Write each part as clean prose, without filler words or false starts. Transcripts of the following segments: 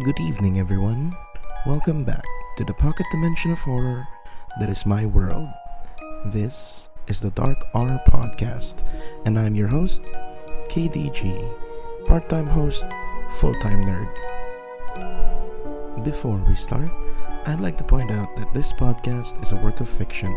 Good evening, everyone. Welcome back to the pocket dimension of horror that is my world. This is the Dark Horror Podcast, and I'm your host, KDG, part-time host, full-time nerd. Before we start, I'd like to point out that this podcast is a work of fiction.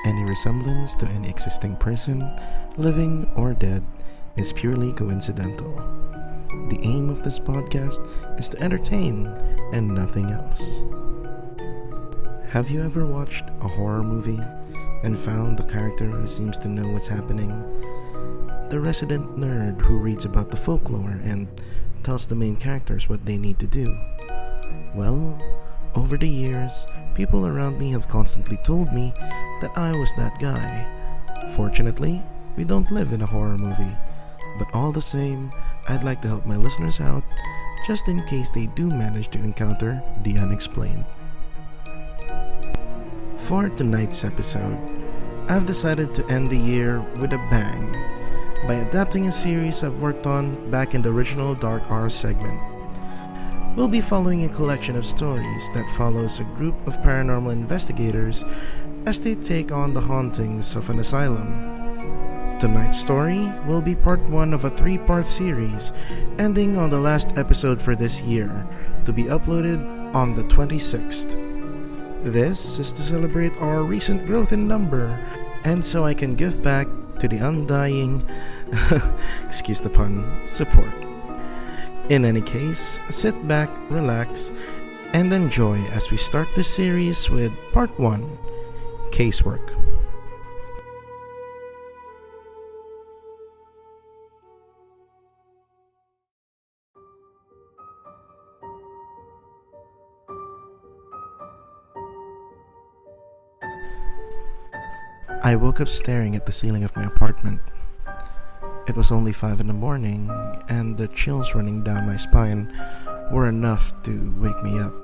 Any resemblance to any existing person, living or dead, is purely coincidental. The aim of this podcast is to entertain and nothing else. Have you ever watched a horror movie and found the character who seems to know what's happening? The resident nerd who reads about the folklore and tells the main characters what they need to do. Well, over the years, people around me have constantly told me that I was that guy. Fortunately, we don't live in a horror movie, but all the same, I'd like to help my listeners out just in case they do manage to encounter the unexplained. For tonight's episode, I've decided to end the year with a bang by adapting a series I've worked on back in the original Dark Horror segment. We'll be following a collection of stories that follows a group of paranormal investigators as they take on the hauntings of an asylum. Tonight's story will be part 1 of a 3-part series, ending on the last episode for this year, to be uploaded on the 26th. This is to celebrate our recent growth in number, and so I can give back to the undying, excuse the pun, support. In any case, sit back, relax, and enjoy as we start this series with part 1, Casework. I woke up staring at the ceiling of my apartment. It was only 5 in the morning, and the chills running down my spine were enough to wake me up.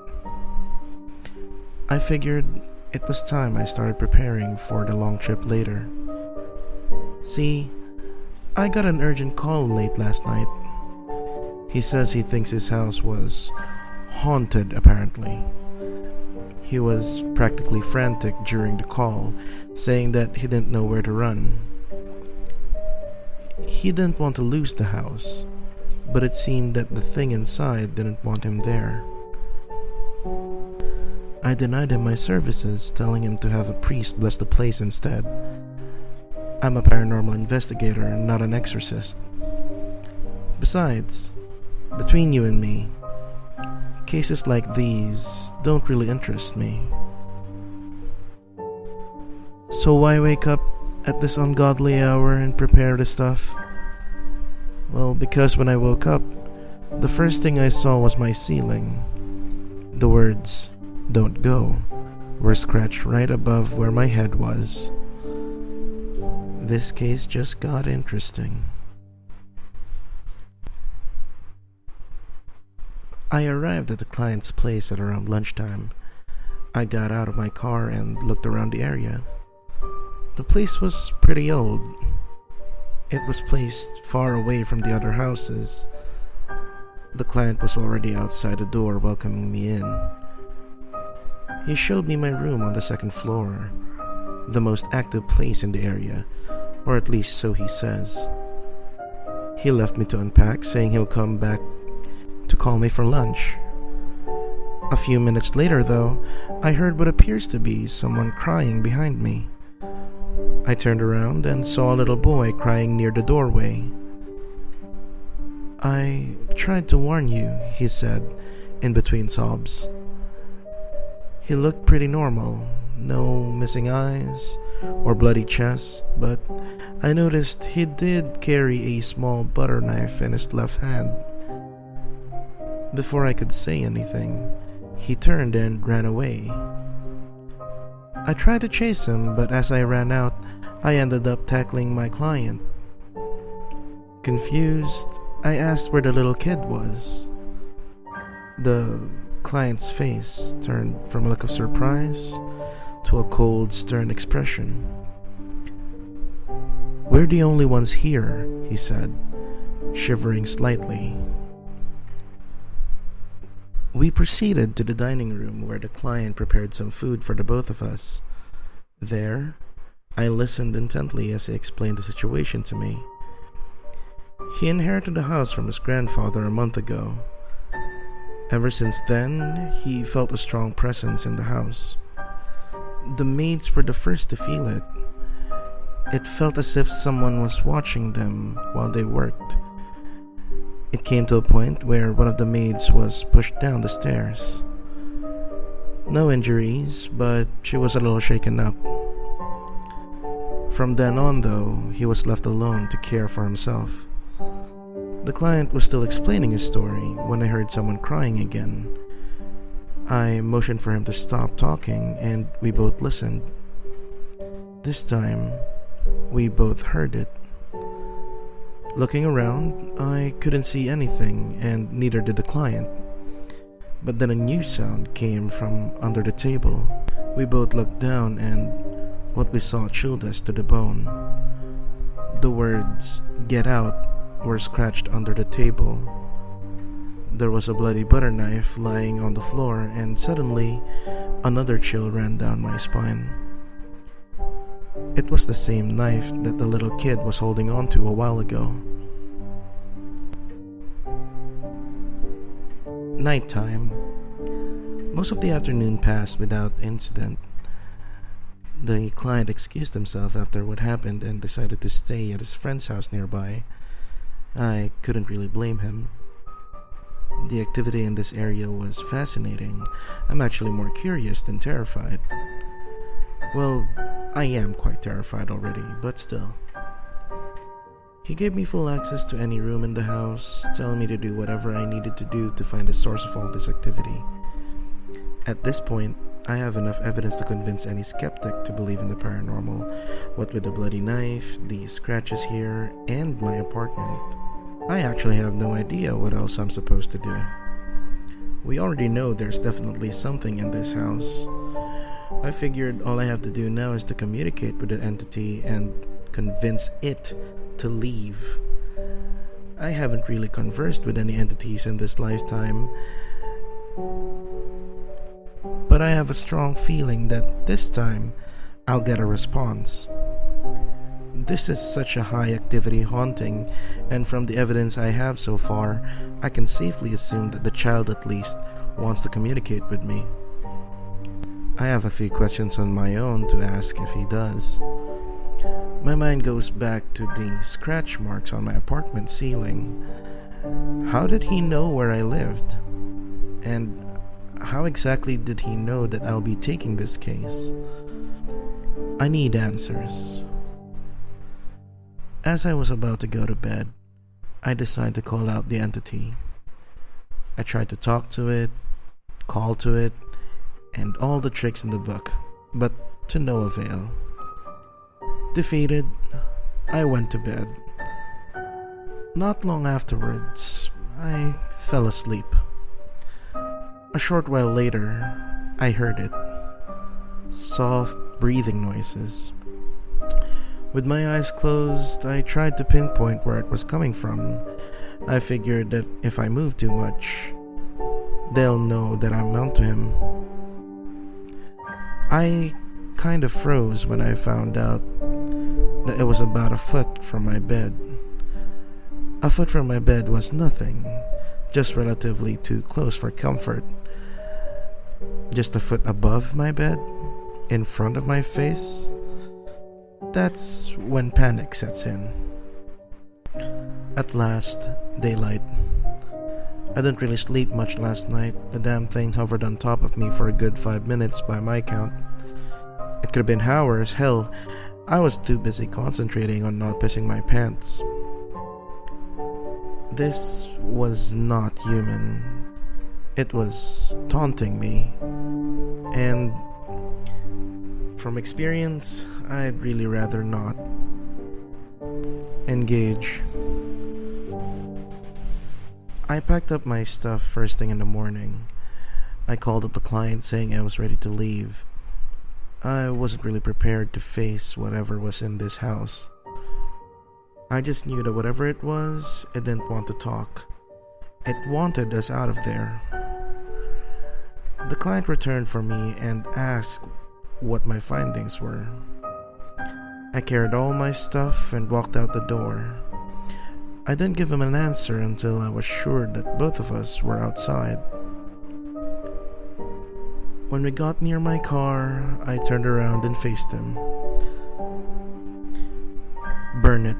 I figured it was time I started preparing for the long trip later. See, I got an urgent call late last night. He says he thinks his house was haunted, apparently. He was practically frantic during the call, saying that he didn't know where to run. He didn't want to lose the house, but it seemed that the thing inside didn't want him there. I denied him my services, telling him to have a priest bless the place instead. I'm a paranormal investigator, not an exorcist. Besides, between you and me, cases like these don't really interest me. So why wake up at this ungodly hour and prepare the stuff? Well, because when I woke up, the first thing I saw was my ceiling. The words, "Don't go," were scratched right above where my head was. This case just got interesting. I arrived at the client's place at around lunchtime. I got out of my car and looked around the area. The place was pretty old. It was placed far away from the other houses. The client was already outside the door welcoming me in. He showed me my room on the 2nd floor, the most active place in the area, or at least so he says. He left me to unpack, saying he'll come back to call me for lunch. A few minutes later, though, I heard what appears to be someone crying behind me. I turned around and saw a little boy crying near the doorway. "I tried to warn you," he said, in between sobs. He looked pretty normal, no missing eyes or bloody chest, but I noticed he did carry a small butter knife in his left hand. Before I could say anything, he turned and ran away. I tried to chase him, but as I ran out, I ended up tackling my client. Confused, I asked where the little kid was. The client's face turned from a look of surprise to a cold, stern expression. "We're the only ones here," he said, shivering slightly. We proceeded to the dining room where the client prepared some food for the both of us. There, I listened intently as he explained the situation to me. He inherited the house from his grandfather a month ago. Ever since then, he felt a strong presence in the house. The maids were the first to feel it. It felt as if someone was watching them while they worked. It came to a point where one of the maids was pushed down the stairs. No injuries, but she was a little shaken up. From then on, though, he was left alone to care for himself. The client was still explaining his story when I heard someone crying again. I motioned for him to stop talking, and we both listened. This time, we both heard it. Looking around, I couldn't see anything, and neither did the client. But then a new sound came from under the table. We both looked down, and what we saw chilled us to the bone. The words, "Get out," were scratched under the table. There was a bloody butter knife lying on the floor, and suddenly, another chill ran down my spine. It was the same knife that the little kid was holding on to a while ago. Nighttime. Most of the afternoon passed without incident. The client excused himself after what happened and decided to stay at his friend's house nearby. I couldn't really blame him. The activity in this area was fascinating. I'm actually more curious than terrified. Well, I am quite terrified already, but still. He gave me full access to any room in the house, telling me to do whatever I needed to do to find the source of all this activity. At this point, I have enough evidence to convince any skeptic to believe in the paranormal, what with the bloody knife, the scratches here, and my apartment. I actually have no idea what else I'm supposed to do. We already know there's definitely something in this house. I figured all I have to do now is to communicate with the entity and convince it to leave. I haven't really conversed with any entities in this lifetime, but I have a strong feeling that this time I'll get a response. This is such a high activity haunting, and from the evidence I have so far, I can safely assume that the child at least wants to communicate with me. I have a few questions on my own to ask if he does. My mind goes back to the scratch marks on my apartment ceiling. How did he know where I lived? And how exactly did he know that I'll be taking this case? I need answers. As I was about to go to bed, I decided to call out the entity. I tried to talk to it, call to it, and all the tricks in the book, but to no avail. Defeated, I went to bed. Not long afterwards, I fell asleep. A short while later, I heard it. Soft breathing noises. With my eyes closed, I tried to pinpoint where it was coming from. I figured that if I moved too much, they'll know that I'm onto him. I kind of froze when I found out that it was about a foot from my bed. A foot from my bed was nothing, just relatively too close for comfort. Just a foot above my bed, in front of my face. That's when panic sets in. At last, daylight. I didn't really sleep much last night. The damn thing hovered on top of me for a good 5 minutes by my count. It could have been hours. Hell, I was too busy concentrating on not pissing my pants. This was not human. It was taunting me. And from experience, I'd really rather not engage. I packed up my stuff first thing in the morning. I called up the client saying I was ready to leave. I wasn't really prepared to face whatever was in this house. I just knew that whatever it was, it didn't want to talk. It wanted us out of there. The client returned for me and asked what my findings were. I carried all my stuff and walked out the door. I didn't give him an answer until I was sure that both of us were outside. When we got near my car, I turned around and faced him. "Burn it."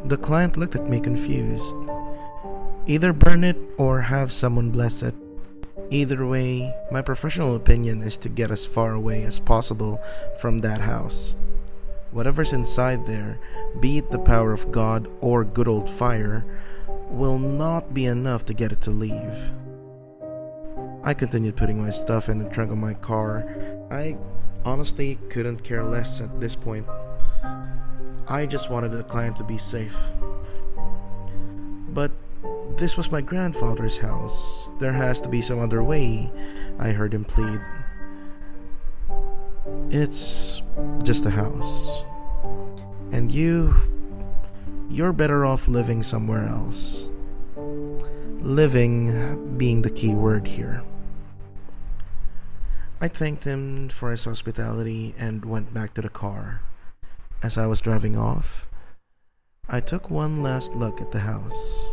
The client looked at me confused. "Either burn it or have someone bless it. Either way, my professional opinion is to get as far away as possible from that house. Whatever's inside there, be it the power of God or good old fire, will not be enough to get it to leave." I continued putting my stuff in the trunk of my car. I honestly couldn't care less at this point. I just wanted the client to be safe. But this was my grandfather's house. There has to be some other way, I heard him plead. "It's just a house. And you're better off living somewhere else." Living being the key word here. I thanked him for his hospitality and went back to the car. As I was driving off, I took one last look at the house.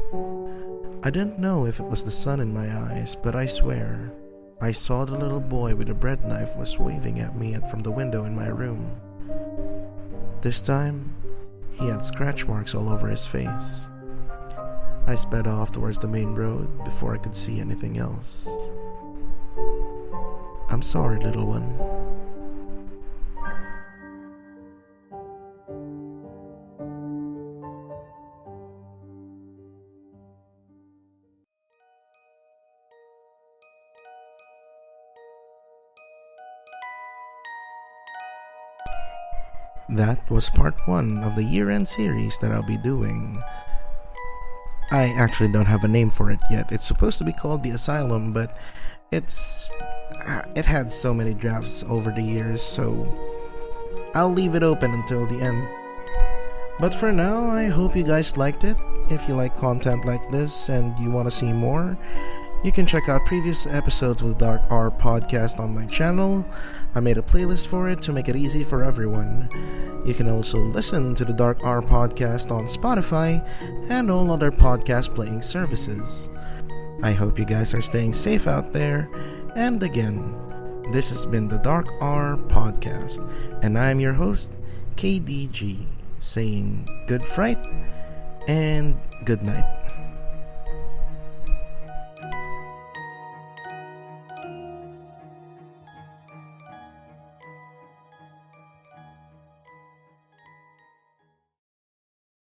I didn't know if it was the sun in my eyes, but I swear, I saw the little boy with a bread knife was waving at me from the window in my room. This time, he had scratch marks all over his face. I sped off towards the main road before I could see anything else. I'm sorry, little one. That was part 1 of the year-end series that I'll be doing. I actually don't have a name for it yet. It's supposed to be called The Asylum, but it had so many drafts over the years, so I'll leave it open until the end. But for now, I hope you guys liked it. If you like content like this and you want to see more, you can check out previous episodes of the Dark R podcast on my channel. I made a playlist for it to make it easy for everyone. You can also listen to the Dark R podcast on Spotify and all other podcast playing services. I hope you guys are staying safe out there. And again, this has been the Dark R podcast, and I'm your host, KDG, saying good fright and good night.